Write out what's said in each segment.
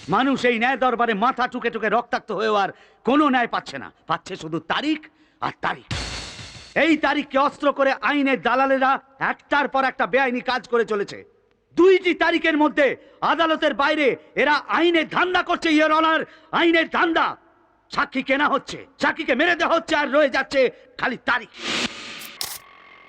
মানুষ এই ন্যায় দরবারে মাথা টুকে টুকে রক্তাক্ত হয়েও আর কোনো ন্যায় পাচ্ছে না, পাচ্ছে শুধু তারিখ আর তারিখ। এই তারিখকে অস্ত্র করে আইনের দালালেরা একটার পর একটা বেআইনি কাজ করে চলেছে। 2টি তারিখের মধ্যে আদালতের বাইরে এরা আইনের ধান্দা করছে। ইওর অনার, আইনের ধান্দা। সাক্ষী কেনা হচ্ছে, সাক্ষীকে মেরে দেওয়া হচ্ছে, আর রয়ে যাচ্ছে খালি তারিখ।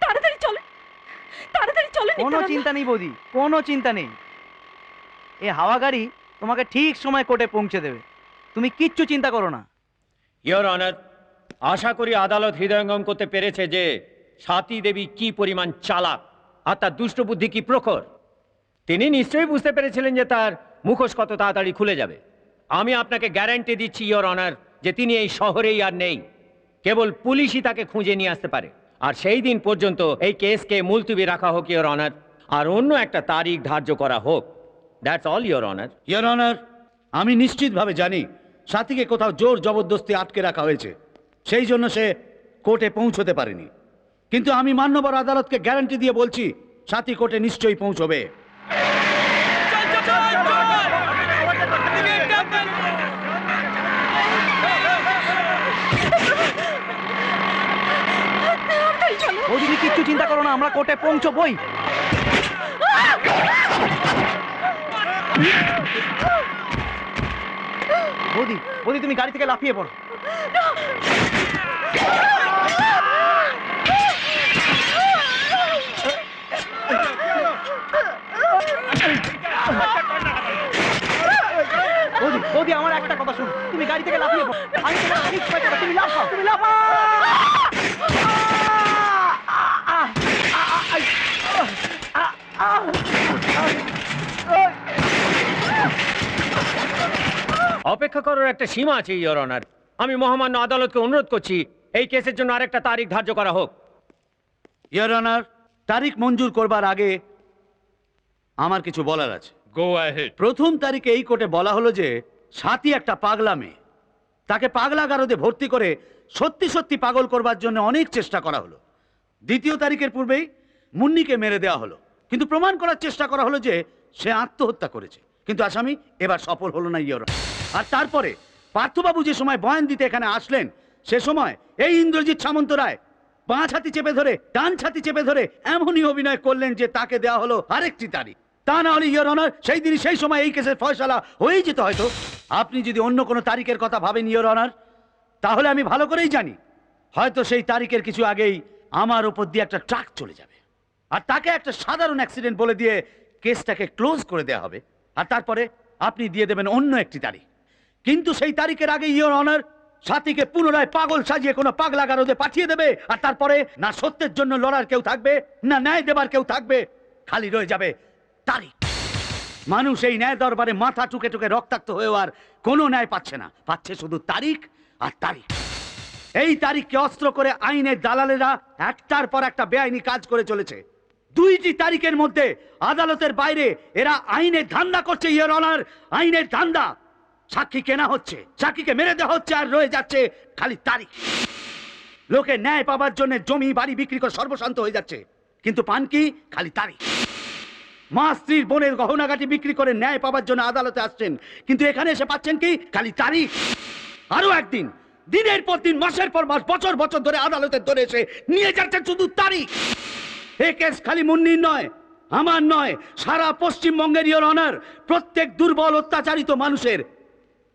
তাড়াতাড়ি চলে, তাড়াতাড়ি চলে। কোনো চিন্তা নেই বৌদি, কোনো চিন্তা নেই। এই হাওয়া গাড়ি তোমাকে ঠিক সময় কোর্টে পৌঁছে দেবে, তুমি কিচ্ছু চিন্তা করো না। ইওর অনার, আশা করি আদালত হৃদয়ঙ্গম করতে পেরেছে যে স্বাতী দেবী কি পরিমাণ চালাক আর তার দুষ্ট বুদ্ধি কি প্রখর। তিনি নিশ্চয়ই বুঝতে পেরেছিলেন যে তার মুখোশ কত তাড়াতাড়ি খুলে যাবে। আমি আপনাকে গ্যারান্টি দিচ্ছি ইওর অনার যে তিনি এই শহরেই আর নেই, কেবল পুলিশই তাকে খুঁজে নিয়ে আসতে পারে। আর সেই দিন পর্যন্ত এই কেসকে মুলতুবি রাখা হোক ইওর অনার, আর অন্য একটা তারিখ ধার্য করা হোক। That's all your honour. Your honour, আমি নিশ্চিতভাবে জানি সাথীকে কোথাও জোর জবরদস্তি আটকে রাখা হয়েছে, সেই জন্য সে কোর্টে পৌঁছতে পারেনি। কিন্তু আমি মান্যবর আদালতকে গ্যারান্টি দিয়ে বলছি সাথী কোর্টে নিশ্চয়ই পৌঁছবে। বৌদি কিচ্ছু চিন্তা করো না, আমরা কোর্টে পৌঁছবই। বৌদি, বৌদি তুমি গাড়ি থেকে লাফিয়ে পড়ো। বৌদি, বৌদি আমার একটা কথা শুনো, তুমি গাড়ি থেকে লাফিয়ে পড়ো। আমি তোমাকে ঠিক করে দেবো, তুমি লাফাও, তুমি লাফাও। অপেক্ষা করার একটা সীমা আছে ইওর অনার। আমি মহামান্য আদালতকে অনুরোধ করছি এই কেসের জন্য আরেকটা তারিখ ধার্য করা হোক। ইওর অনার, তারিখ মঞ্জুর করবার আগে আমার কিছু বলার আছে। Go ahead. প্রথম তারিখে এই কোর্টে বলা হলো যে সাথী একটা পাগলা মেয়ে, তাকে পাগলাগারদে ভর্তি করে সত্যি সত্যি পাগল করবার জন্য অনেক চেষ্টা করা হলো। দ্বিতীয় তারিখের পূর্বেই মুন্নিকে মেরে দেওয়া হলো, কিন্তু প্রমাণ করার চেষ্টা করা হলো যে সে আত্মহত্যা করেছে, কিন্তু আসামি এবার সফল হলো না ইওর অনার। আর তারপরে পার্থবাবু যে সময় বয়ান দিতে এখানে আসলেন, সে সময় এই ইন্দ্রজিৎ সামন্ত রায় বাঁ ছাতি চেপে ধরে ডান ছাতি চেপে ধরে এমনই অভিনয় করলেন যে তাকে দেওয়া হলো আরেকটি তারিখ। তা না হলে ইওর অনার সেই দিনই সেই সময় এই কেসের ফয়সালা হয়েই যেত হয়তো। আপনি যদি অন্য কোনো তারিখের কথা ভাবেন ইওর অনার, তাহলে আমি ভালো করেই জানি হয়তো সেই তারিখের কিছু আগেই আমার ওপর দিয়ে একটা ট্রাক চলে যাবে, আর তাকে একটা সাধারণ অ্যাক্সিডেন্ট বলে দিয়ে কেসটাকে ক্লোজ করে দেওয়া হবে, আর তারপরে আপনি দিয়ে দেবেন অন্য একটি তারিখ। কিন্তু সেই তারিখের আগে ইওর অনার সাথীকে পুনরায় পাগল সাজিয়ে কোনো পাগলাগারদে পাঠিয়ে দেবে, আর তারপরে না সত্যের জন্য লড়ার কেউ থাকবে, না ন্যায় দেবার কেউ থাকবে, খালি রয়ে যাবে তারিখ। মানুষ এই ন্যায় দরবারে মাথা টুকে টুকে রক্তাক্ত হয়েও আর কোনো ন্যায় পাচ্ছে না, পাচ্ছে শুধু তারিখ আর তারিখ। এই তারিখকে অস্ত্র করে আইনের দালালেরা একটার পর একটা বেআইনি কাজ করে চলেছে। 2টি তারিখের মধ্যে আদালতের বাইরে এরা আইনের ধান্দা করছে ইওর অনার, আইনের ধান্দা। সাক্ষী কেনা হচ্ছে, সাক্ষীকে মেরে দেওয়া হচ্ছে, আর রয়ে যাচ্ছে খালি তারিখ। লোকে ন্যায় পাবার জন্য জমি বাড়ি বিক্রি করে সর্বশান্ত হয়ে যাচ্ছে, কিন্তু পান কি? খালি তারিখ। মা স্ত্রীর বোনের গহনাগাটি বিক্রি করে ন্যায় পাবার জন্য আদালতে আসছেন, কিন্তু এখানে এসে পাচ্ছেন কি? খালি তারিখ। আরো একদিন, দিনের পর দিন, মাসের পর মাস, বছর বছর ধরে আদালতের ধরে এসে নিয়ে যাচ্ছেন শুধু তারিখ। এই কেস খালি মুন্নির নয়, আমার নয়, সারা পশ্চিমবঙ্গের ইওর অনার, প্রত্যেক দুর্বল অত্যাচারিত মানুষের।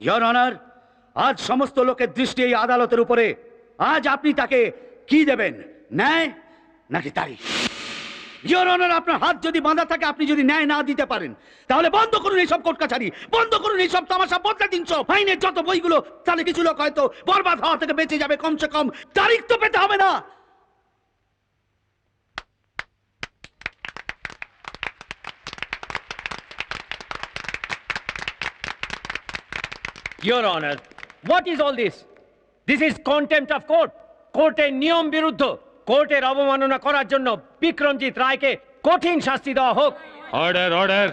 ইওর অনার, আজ সমস্ত লোকের দৃষ্টি এই আদালতের উপরে। আজ আপনি তাকে কি দেবেন, ন্যায় নাকি তারিখ? ইওর অনার, আপনার হাত যদি বাঁধা থাকে, আপনি যদি ন্যায় না দিতে পারেন, তাহলে বন্ধ করুন এইসব কোর্ট কাছারি, বন্ধ করুন এইসব তামাশা, বদলে দিন সব আইনের যত বইগুলো। তাহলে কিছু লোক হয়তো বরবাদ হওয়া থেকে বেঁচে যাবে, কমসে কম তারিখ তো পেতে হবে না। Your Honor, what is all this? This is contempt of court. কোর্টের নিয়ম বিরুদ্ধ। কোর্টের অবমাননা করার জন্য বিক্রমজিৎ রায়কে কঠিন শাস্তি দেওয়া হোক। Order, order.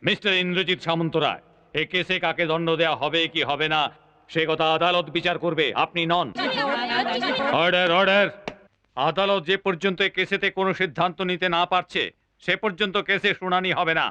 মিস্টার ইন্দ্রজিৎ সামন্ত রায়, এই কেসে কাকে দণ্ড দেওয়া হবে কি হবে না সে কথা আদালত বিচার করবে, আপনি নন। Order, order. আদালত যে পর্যন্ত এই কেসেতে কোনো সিদ্ধান্ত নিতে না পারছে সে পর্যন্ত কেসে শুনানি হবে না।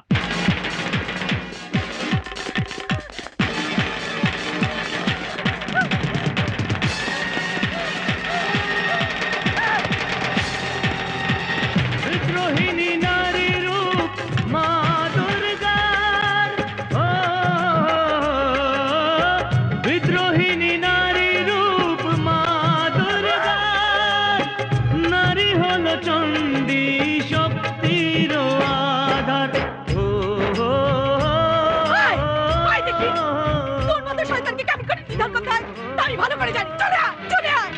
তোর মতো শয়তানকে কেমন করে নিধন করতে হয় তা আমি ভালো করে জানি। চলে আয়, চলে আয়।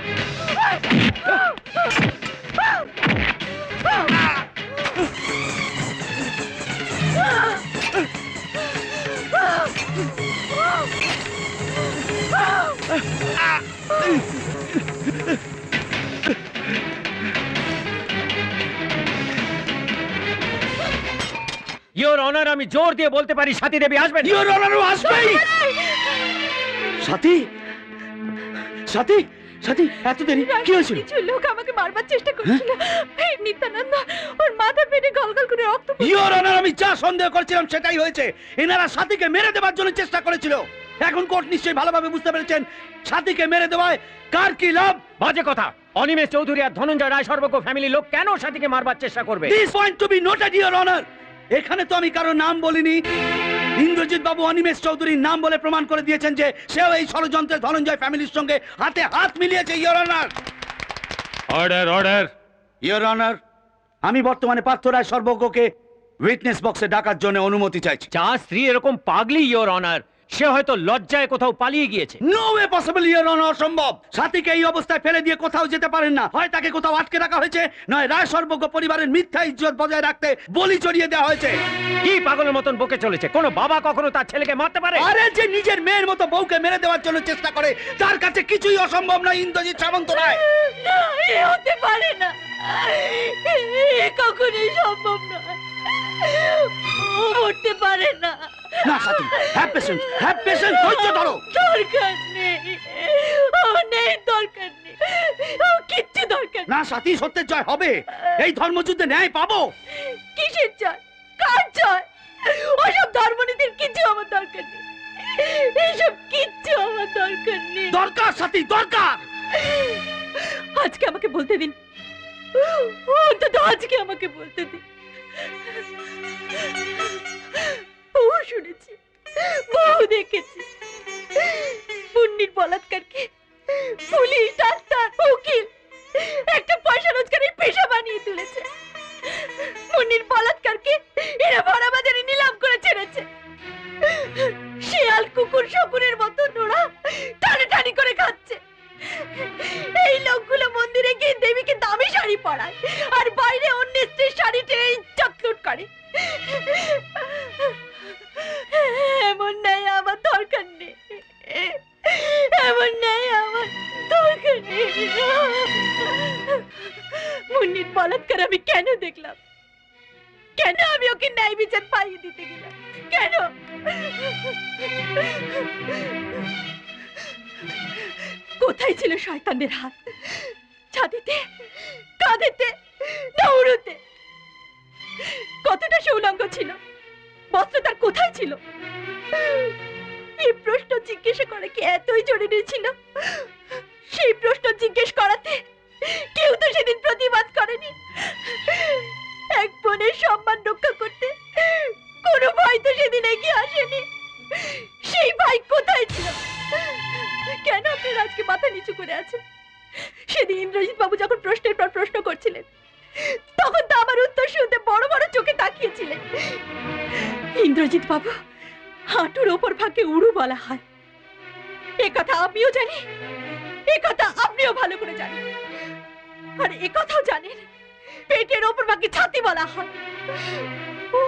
ইওর অনার, আমি জোর দিয়ে বলতে পারি সাথী দেবী আসবেন। ইওর অনার আসবেই। সাথী, সাথী, সাথী, এত দেরি কি হয়েছিল? কিছু লোক আমাকে মারবার চেষ্টা করছিল। এই নিত্যানন্দ ওর মাথা ফেটে গলগল করে রক্ত পড়ছে। ইওর অনার, আমি যা সন্দেহ করছিলাম সেটাই হয়েছে। এনারা সাথীকে মেরে দেওয়ার জন্য চেষ্টা করেছিল। এখন কোর্ট নিশ্চয়ই ভালোভাবে বুঝতে পেরেছেন সাথীকে মেরে দেওয়ায় কার কি লাভ। বাজে কথা। অনিমেষ চৌধুরী আর ধনঞ্জয় রায় সর্বজ্ঞ ফ্যামিলির লোক কেন সাথীকে মারবার চেষ্টা করবে? This point to be noted your honour. এখানে তো আমি কারো নাম বলিনি। ইন্দ্রজিৎ বাবু অনিমেষ চৌধুরীর নাম বলে প্রমাণ করে দিয়েছেন যে সেও এই ষড়যন্ত্রে ধনঞ্জয় ফ্যামিলির সঙ্গে হাতে হাত মিলিয়েছে। Your honour, order, order. Your honour, আমি বর্তমানে পার্থ রায় সর্বজ্ঞকে উইটনেস বক্সে ডাকার জন্য অনুমতি চাইছি। যার স্ত্রী এরকম পাগলি ইওর অনার, সে হয়তো লজ্জায় কোথাও পালিয়ে গিয়েছে। No way possible your honour, অসম্ভব। সাথীকে এই অবস্থায় ফেলে দিয়ে কোথাও যেতে পারেন না। হয় তাকে কোথাও আটকে রাখা হয়েছে, নয় রায় সর্বজ্ঞ পরিবারের মিথ্যা ইজ্জত বজায় রাখতে বলি চড়িয়ে দেওয়া হয়েছে। কি পাগলের মতন বকে চলেছে? কোনো বাবা কখনো তার ছেলেকে মারতে পারে? আরে যে নিজের মেয়ের মতো বউকে মেরে দেওয়ার জন্য চেষ্টা করে তার কাছে কিছুই অসম্ভব নয়। ইন্দ্রজিৎ সামন্ত রায়, না, এ হতে পারে না। এ কখনোই সম্ভব নয়। ও মরতে পারে না। না সাথী, হ্যাভ পেশেন্স, হ্যাভ পেশেন্স, ধৈর্য ধরো। দরকার নেই, ও নেই, দরকার নেই, ও কিচ্ছু দরকার নেই। না সাথী, সত্যের জয় হবে। এই ধর্মযুদ্ধে ন্যায় পাবো। কিসের জয়? কার জয়? ওসব ধর্মনীতির কিছু আমার দরকার নেই। এইসব কিচ্ছু আমার দরকার নেই। দরকার সাথী, দরকার। আজকে আমাকে বলতে দিন, অন্তত আজকে আমাকে বলতে দিন। বহু শুনেছি, বহু দেখেছি, মুন্নির বলাৎকারকে পুলিশ, ডাক্তার, উকিল একটা পয়সা রোজগারের পেশা বানিয়ে তুলেছে। মুন্নির বলাৎকারকে এরা ভরা বাজারে নিলাম করে ছেড়েছে। শিয়াল, কুকুর, শকুনের মতো নোড়া টানাটানি করে খাচ্ছে। এই লোকগুলো মন্দিরে গিয়ে দেবীকে দামি শাড়ি পরায় আর বাইরে অন্য স্ত্রীর শাড়ি টেনে ইজ্জত লুট করে। এমন ন্যায় আমার দরকার নেই, এমন ন্যায় আমার দরকার নেই। মুন্নির বলাৎকার আমি কেন দেখলাম? কেন আমি ওকে ন্যায় বিচার পাইয়ে দিতে গেলাম? কেন? কোথায় ছিল শয়তানের হাত? ছাতিতে, কাঁধেতে, দৌড়তে? কতটা সৌলঙ্গ ছিল? বস্ত্র তার কোথায় ছিল? এই প্রশ্ন জিজ্ঞেস করা কি এতই জরুরি ছিল? সেই প্রশ্ন জিজ্ঞেস করাতে কেউ তো সেদিন প্রতিবাদ করেনি। এক বোনের সম্মান রক্ষা করতে কোনো ভাই তো সেদিন এগিয়ে আসেনি। সেই ভাই কোথায় ছিল? কেন আপনারা আজকে মাথা নিচু করে আছেন? সেদিন ইন্দ্রজিৎ বাবু যখন প্রশ্নের পর প্রশ্ন করছিলেন তখন তো আমার উত্তর শুনতে বড় বড় চোখে তাকিয়েছিলেন। ইন্দ্রজিৎ বাবু হাঁটুর ওপর ভাগে উড়ু বলা হয়, এ কথা আমিও জানি, এ কথা আপনিও ভালো করে জানেন। আর এ কথাও জানেন পেটের ওপর ভাগে ছাতি বলা হয়। ও,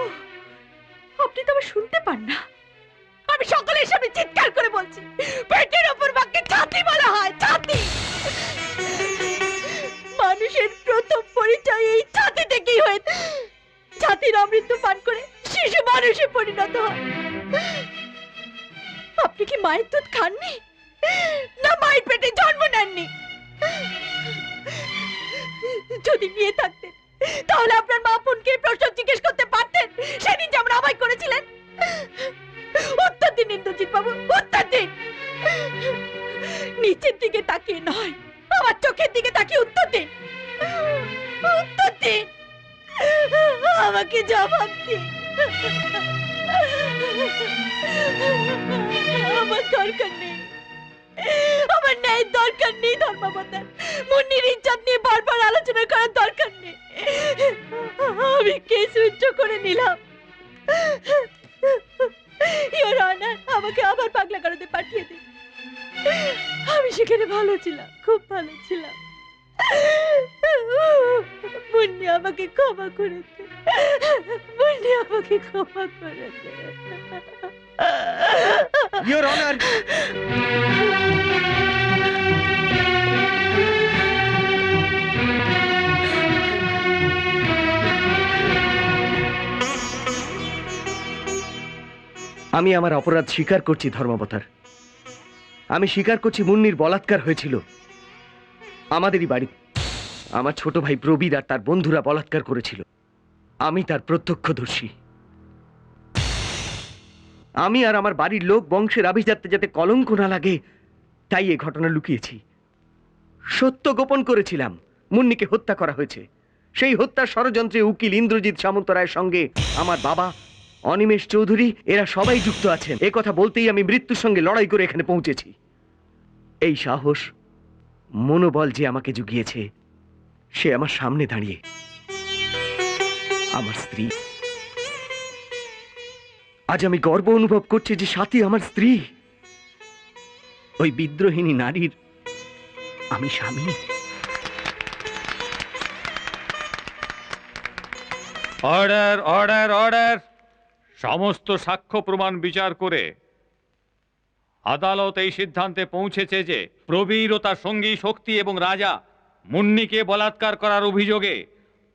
আপনি তো আবার শুনতে পান না। আমি সকলের সামনে চিৎকার করে বলছি, পেটের ওপর ভাগে ছাতি বলা হয়, ছাতি। মানুষের প্রথম পরিচয় এই ছাতি থেকেই হয়। ছাতির অমৃত পান করে শিশু মানুষে পরিণত হয়। আপনি কি মায়ের দুধ খাননি, না মায়ের পেটে জন্ম নেননি? যদি নিয়ে থাকতেন তাহলে আপনার মা বোনকে প্রশ্ন জিজ্ঞেস করতে পারতেন সেদিন যেমন আমায় করেছিলেন। উত্তর দিন ইন্দ্রজিৎ বাবু, উত্তর দিন। নিচের দিকে তাকিয়ে নয়, আমার চোখের দিকে তাকিয়ে উত্তর দিন, উত্তর দিন, আমাকে জবাব দিন। আমার দরকার নেই, আমার ন্যায়ের দরকার নেই ধর্মাবতার। মুন্নির ইজ্জত নিয়ে বারবার আলোচনা করার দরকার নেই। আমি কেস উচ্চ করে নিলাম। ইওর অনার, আমাকে আবার পাগলাগারদে পাঠিয়ে দিন। আমি সেখানে ভালো ছিলাম, খুব ভালো ছিলাম। মুন্নি আমাকে ক্ষমা করে দে, মুন্নি আমাকে ক্ষমা করে দে। ইওর অনার, আমি আমার অপরাধ স্বীকার করছি ধর্মাবতার। আমি স্বীকার করছি মুন্নির বলাৎকার হয়েছিল আমাদেরই বাড়ি। আমার ছোট ভাই প্রবীর আর তার বন্ধুরা বলাৎকার করেছিল। আমি তার প্রত্যক্ষদর্শী। আমি আর আমার বাড়ির লোক বংশের আভিজাত্যে যাতে কলঙ্ক না লাগে তাই এ ঘটনা লুকিয়েছি। সত্য গোপন করেছিলাম মুন্নিকে হত্যা করা হয়েছে। সেই হত্যার ষড়যন্ত্রে উকিল ইন্দ্রজিৎ সামন্তরায়ের সঙ্গে আমার বাবা অনিমেষ চৌধুরী এরা সবাই যুক্ত আছেন। এ কথা বলতেই আমি মৃত্যুর সঙ্গে লড়াই করে এখানে পৌঁছেছি। এই সাহস মনোবল যে আমাকে জুগিয়েছে সে আমার সামনে দাঁড়িয়ে আমার স্ত্রী। আজ আমি গর্ব অনুভব করছি যে সাথী আমার স্ত্রী। ওই বিদ্রোহিণী নারীর আমি স্বামী। Order order order. সমস্ত সাক্ষ্য প্রমাণ বিচার করে আদালত এই সিদ্ধান্তে পৌঁছেছে যে প্রবীর ও তার সঙ্গী শক্তি এবং রাজা মুন্নিকে বলাৎকার করার অভিযোগে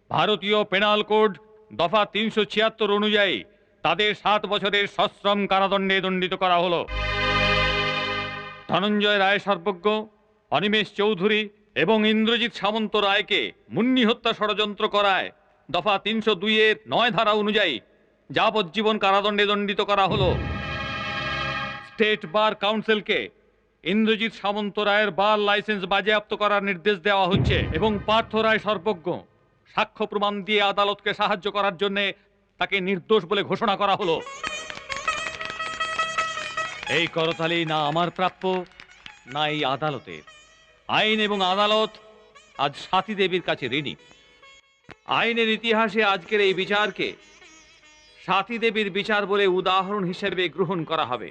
ভারতীয় পেনাল কোড দফা 376 অনুযায়ী তাদের 7 বছরের সশ্রম কারাদণ্ডে দণ্ডিত করা হলো। ধনঞ্জয় রায় সর্বজ্ঞ, অনিমেষ চৌধুরী এবং ইন্দ্রজিৎ সামন্ত রায়কে মুন্নি হত্যা ষড়যন্ত্র করায় দফা 302 9 ধারা অনুযায়ী যাবজ্জীবন কারাদণ্ডে দণ্ডিত করা হলো। স্টেট বার কাউন্সিলকে ইন্দ্রজিৎ সামন্ত রায়ের বার লাইসেন্স বাজেয়াপ্ত করার নির্দেশ দেওয়া হচ্ছে এবং পার্থ রায় সর্বজ্ঞ সাক্ষ্য প্রমাণ দিয়ে আদালতকে সাহায্য করার জন্য তাকে নির্দোষ বলে ঘোষণা করা হলো। এই করতালি না আমার প্রাপ্য না এই আদালতের। আইন এবং আদালত আজ সাথী দেবীর কাছে ঋণী। আইনের ইতিহাসে আজকের এই বিচারকে সাথী দেবীর বিচার বলে উদাহরণ হিসেবে গ্রহণ করা হবে।